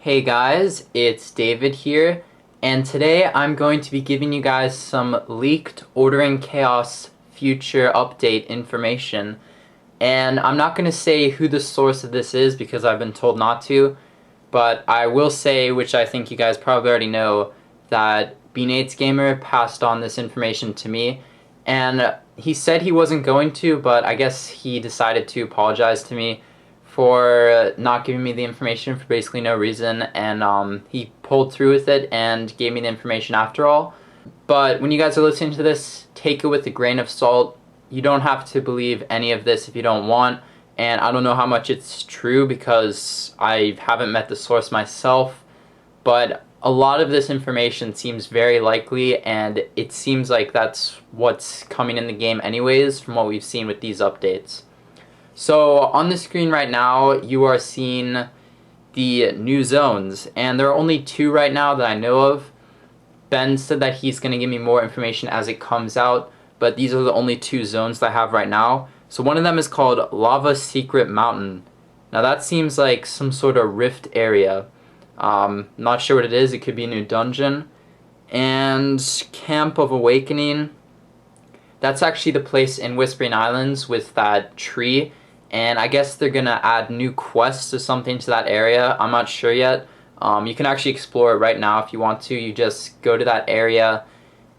Hey guys, it's David here, and today I'm going to be giving you guys some leaked Ordering Chaos future update information. And I'm not going to say who the source of this is because I've been told not to, but I will say, which I think you guys probably already know, that B-Nates Gamer passed on this information to me, and he said he wasn't going to, but I guess he decided to apologize to me for not giving me the information for basically no reason, and he pulled through with it and gave me the information after all. But when you guys are listening to this, take it with a grain of salt. You don't have to believe any of this if you don't want, and I don't know how much it's true because I haven't met the source myself, but a lot of this information seems very likely, and it seems like that's what's coming in the game anyways from what we've seen with these updates. So on the screen right now you are seeing the new zones, and there are only two right now that I know of. Ben said that he's going to give me more information as it comes out, but these are the only two zones that I have right now. So one of them is called Lava Secret Mountain. Now that seems like some sort of rift area. Not sure what it is. It could be a new dungeon. And Camp of Awakening. That's actually the place in Whispering Islands with that tree. And I guess they're gonna add new quests or something to that area. I'm not sure yet. You can actually explore it right now if you want to. You just go to that area,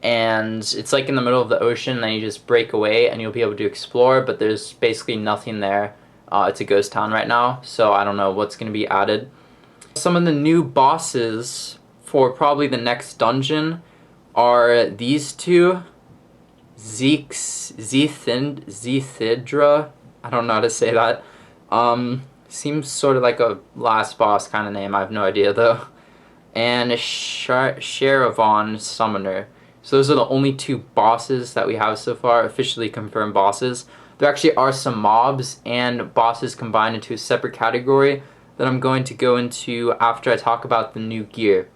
and it's like in the middle of the ocean, and then you just break away and you'll be able to explore, but there's basically nothing there. It's a ghost town right now, so I don't know what's gonna be added. Some of the new bosses for probably the next dungeon are these two. Zethidra. I don't know how to say that. Seems sort of like a last boss kind of name. I have no idea though. And Sharavon Summoner. So those are the only two bosses that we have so far, officially confirmed bosses. There actually are some mobs and bosses combined into a separate category that I'm going to go into after I talk about the new gear.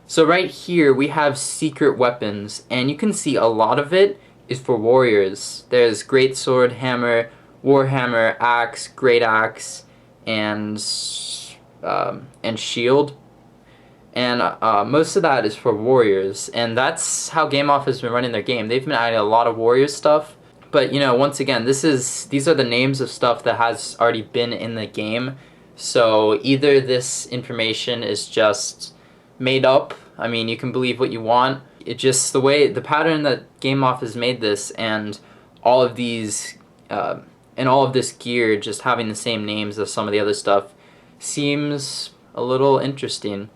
So right here we have secret weapons, and you can see a lot of it is for warriors. There's great sword, hammer, warhammer, axe, great axe, and shield. And most of that is for warriors, and that's how Game Off has been running their game. They've been adding a lot of warrior stuff, but you know, once again, these are the names of stuff that has already been in the game. So either this information is just made up. I mean, you can believe what you want. It just, the pattern that Game Off has made this, and all of these and all of this gear just having the same names as some of the other stuff, seems a little interesting.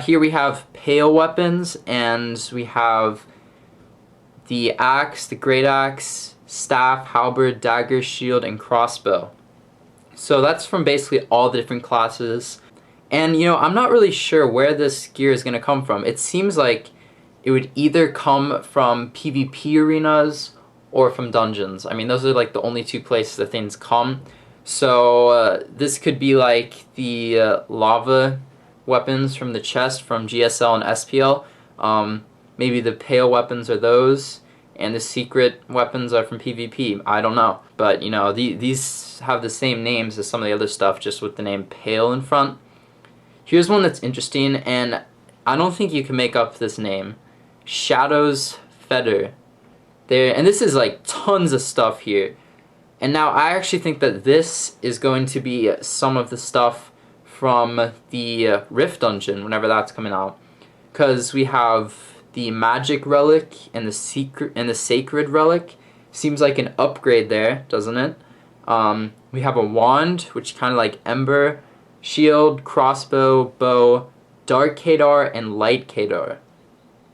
Here we have pale weapons, and we have the axe, the great axe, staff, halberd, dagger, shield, and crossbow. So that's from basically all the different classes. And you know, I'm not really sure where this gear is going to come from. It seems like it would either come from PvP arenas or from dungeons. I mean, those are like the only two places that things come. So this could be like the lava weapons from the chest from GSL and SPL. Maybe the pale weapons are those, and the secret weapons are from PvP. I don't know. But you know, these have the same names as some of the other stuff, just with the name pale in front. Here's one that's interesting, and I don't think you can make up this name. Shadow's Feather. And this is like tons of stuff here. And now I actually think that this is going to be some of the stuff from the Rift Dungeon whenever that's coming out. Because we have the Magic Relic and the Sacred Relic. Seems like an upgrade there, doesn't it? We have a wand, which kind of like Ember, shield, crossbow, bow, dark Kadar, and light Kadar.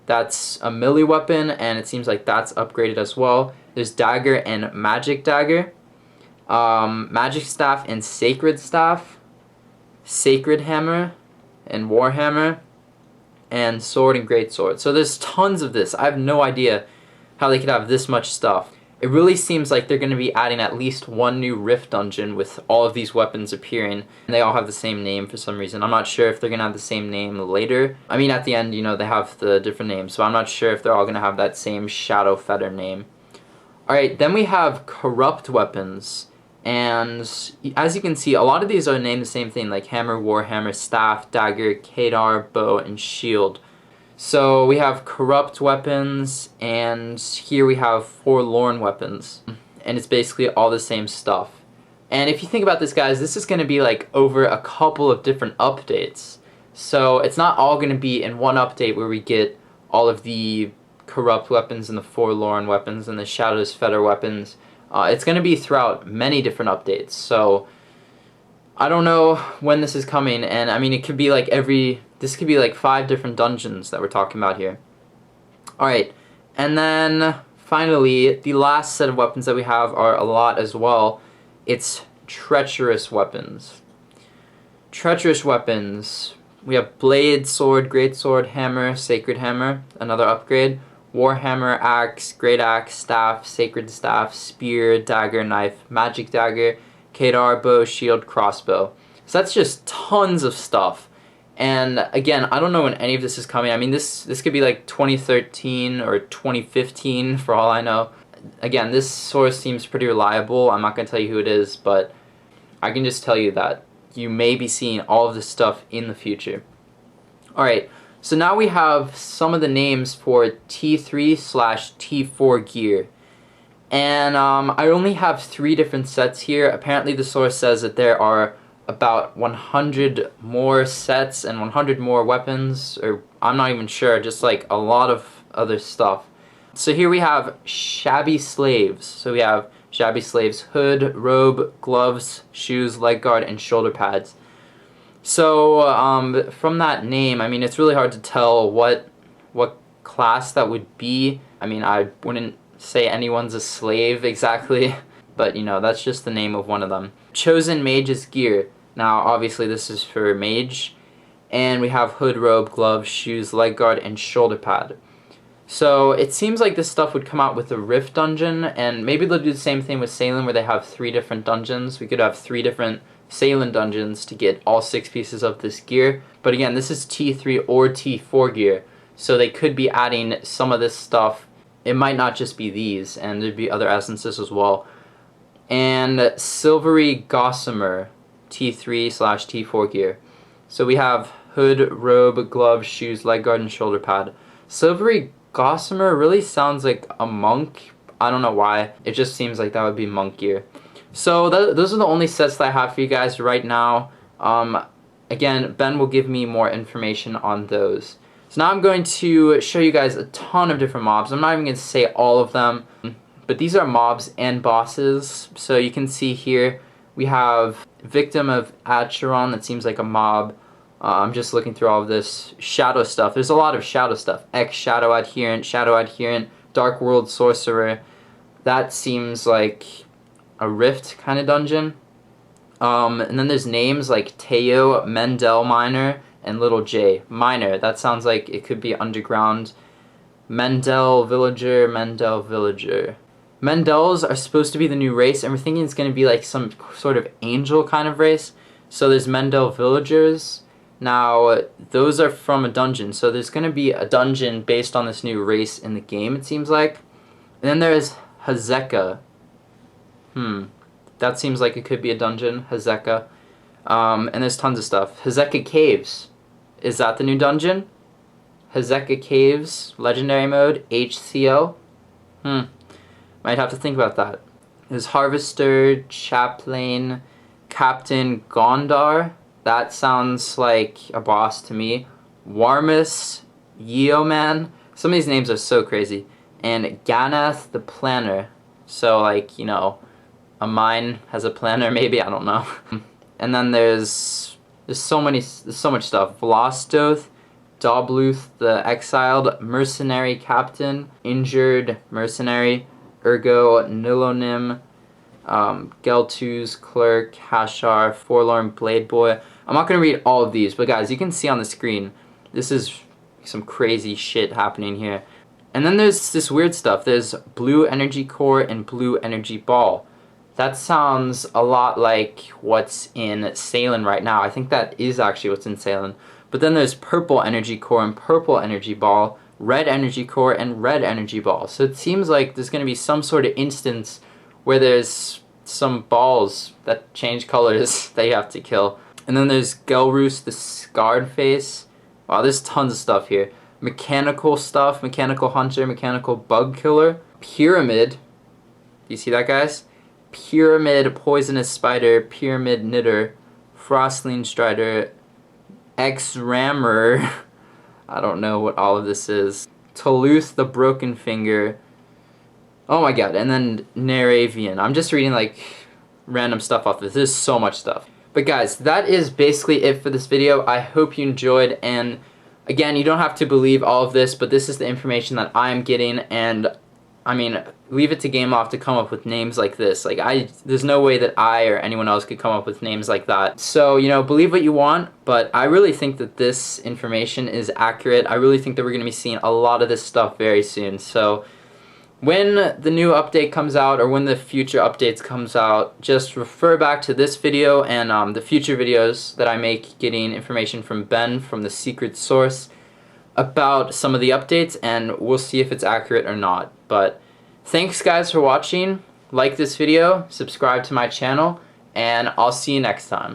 That's a melee weapon, and it seems like that's upgraded as well. There's dagger and magic dagger, magic staff and sacred staff, sacred hammer and warhammer, and sword and great sword. So there's tons of this. I have no idea how they could have this much stuff. It really seems like they're going to be adding at least one new Rift dungeon with all of these weapons appearing. And they all have the same name for some reason. I'm not sure if they're going to have the same name later. I mean, at the end, you know, they have the different names. So I'm not sure if they're all going to have that same Shadow Feather name. Alright, then we have Corrupt Weapons. And as you can see, a lot of these are named the same thing, like hammer, warhammer, staff, dagger, Kadar, bow, and shield. So we have corrupt weapons, and here we have forlorn weapons. And it's basically all the same stuff. And if you think about this, guys, this is going to be like over a couple of different updates. So it's not all going to be in one update where we get all of the corrupt weapons and the forlorn weapons and the Shadow's Fetter weapons. It's going to be throughout many different updates. So I don't know when this is coming, and I mean it could be like this could be like 5 different dungeons that we're talking about here. Alright, and then finally the last set of weapons that we have are a lot as well. It's Treacherous Weapons. Treacherous Weapons. We have Blade, Sword, Great Sword, Hammer, Sacred Hammer, another upgrade. Warhammer, Axe, Great Axe, Staff, Sacred Staff, Spear, Dagger, Knife, Magic Dagger, Kadar, Bow, Shield, Crossbow. So that's just tons of stuff. And again, I don't know when any of this is coming. I mean, this could be like 2013 or 2015 for all I know. Again, this source seems pretty reliable. I'm not going to tell you who it is, but I can just tell you that you may be seeing all of this stuff in the future. Alright, so now we have some of the names for T3/T4 gear. And I only have 3 different sets here. Apparently the source says that there are about 100 more sets and 100 more weapons, or I'm not even sure, just like a lot of other stuff. So here we have Shabby Slaves. So we have Shabby Slaves hood, robe, gloves, shoes, leg guard, and shoulder pads. So from that name, I mean, it's really hard to tell what class that would be. I mean, I wouldn't say anyone's a slave exactly, but you know, that's just the name of one of them. Chosen Mage's gear. Now, obviously this is for mage. And we have hood, robe, gloves, shoes, leg guard, and shoulder pad. So it seems like this stuff would come out with the Rift dungeon, and maybe they'll do the same thing with Salem where they have 3 different dungeons. We could have 3 different Salem dungeons to get all 6 pieces of this gear. But again, this is T3 or T4 gear, so they could be adding some of this stuff. It might not just be these, and there'd be other essences as well. And Silvery Gossamer, T3/T4 gear. So we have hood, robe, gloves, shoes, leg guard, and shoulder pad. Silvery Gossamer really sounds like a monk. I don't know why. It just seems like that would be monk gear. So those are the only sets that I have for you guys right now. Again, Ben will give me more information on those. So now I'm going to show you guys a ton of different mobs. I'm not even going to say all of them, but these are mobs and bosses. So you can see here we have Victim of Acheron, that seems like a mob. I'm just looking through all of this shadow stuff. There's a lot of shadow stuff. Shadow Adherent, Dark World Sorcerer. That seems like a Rift kind of dungeon. And then there's names like Teo, Mendel Miner, and Little J. Miner, that sounds like it could be underground. Mendel Villager. Mendels are supposed to be the new race, and we're thinking it's going to be like some sort of angel kind of race. So there's Mendel Villagers. Now, those are from a dungeon, so there's going to be a dungeon based on this new race in the game, it seems like. And then there's Hazeka. That seems like it could be a dungeon, Hazeka. And there's tons of stuff. Hazeka Caves. Is that the new dungeon? Hazeka Caves, Legendary Mode, HCO. Might have to think about that. There's Harvester, Chaplain, Captain Gondar. That sounds like a boss to me. Warmus, Yeoman. Some of these names are so crazy. And Ganath the Planner. So, like, you know, a mine has a planner, maybe, I don't know. And then there's so much stuff. Vlastoth, Dobluth the Exiled, Mercenary Captain, Injured Mercenary, Ergo, Nilonim, Geltuz, Clerk, Hashar, Forlorn Blade Boy. I'm not going to read all of these, but guys, you can see on the screen, this is some crazy shit happening here. And then there's this weird stuff. There's Blue Energy Core and Blue Energy Ball. That sounds a lot like what's in Salem right now. I think that is actually what's in Salem. But then there's Purple Energy Core and Purple Energy Ball, Red Energy Core and Red Energy Ball. So it seems like there's going to be some sort of instance where there's some balls that change colors that you have to kill. And then there's Gelroos the Scarred Face. Wow, there's tons of stuff here. Mechanical stuff, Mechanical Hunter, Mechanical Bug Killer, Pyramid. Do you see that, guys? Pyramid Poisonous Spider, Pyramid Knitter, Frostling Strider, X-Rammer. I don't know what all of this is. Toulouse the Broken Finger. Oh my god, and then Neravian. I'm just reading like random stuff off this. There's so much stuff. But guys, that is basically it for this video. I hope you enjoyed, and again, you don't have to believe all of this, but this is the information that I'm getting, and I mean, leave it to GameLoft to come up with names like this. Like, there's no way that I or anyone else could come up with names like that. So, you know, believe what you want, but I really think that this information is accurate. I really think that we're going to be seeing a lot of this stuff very soon. So, when the new update comes out, or when the future updates comes out, just refer back to this video and the future videos that I make getting information from Ben from the secret source about some of the updates, and we'll see if it's accurate or not. But thanks guys for watching. Like this video, subscribe to my channel, and I'll see you next time.